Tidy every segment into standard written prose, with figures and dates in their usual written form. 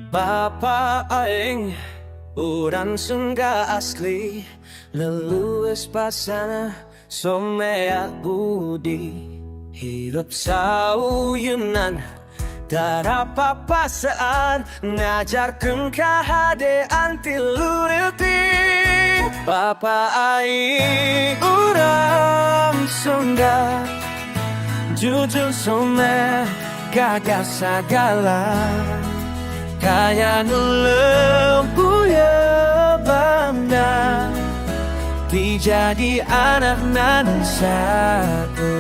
Bapa aing urang Sunda asli, leluhur pasana somea budi, hidup sauyunan dara papasaan, ngajarkeun kahadean tilu reuti. Bapa aing urang Sunda, jujur some gagah sagala, kaya nu leumph ya banda, ti jadi anak nan satu.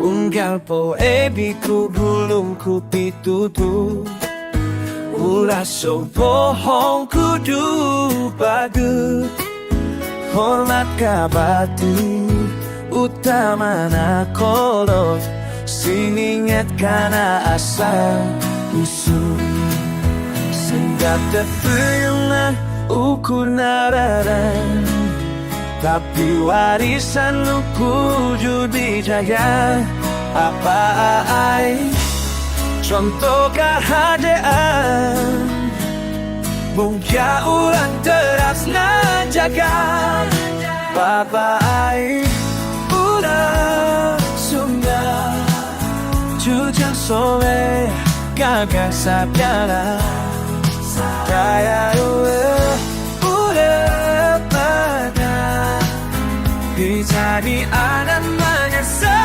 Unggal poe biku gulung ku pitutu, ulah sok bohong kudu bagus, hormat kabati utama na kolot, sininget kana asa usul, senggap tefuyungan ukur nararan, tapi warisan lu kudu dijaga. Apa ai contoh kahadean, mungkin urang teras najaga. Bapa ai urang Sunda, jujur soleh gagah sabdala, kaya urang pada bisa di anak menyesal.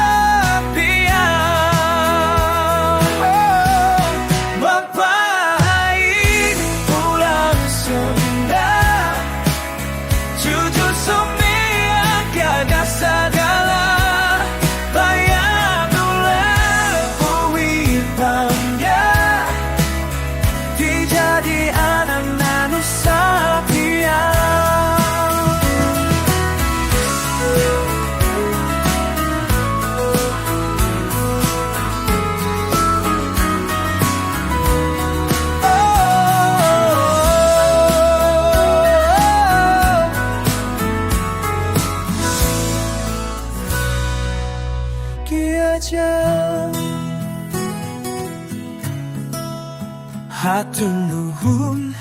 Hatur nuhun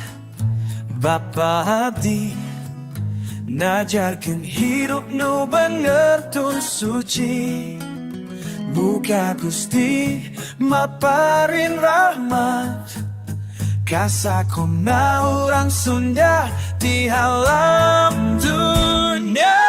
Bapa abdi, najarkeun hirup nu bener tur suci, muga Gusti maparin rahmat kasakona urang Sunda di alam dunia.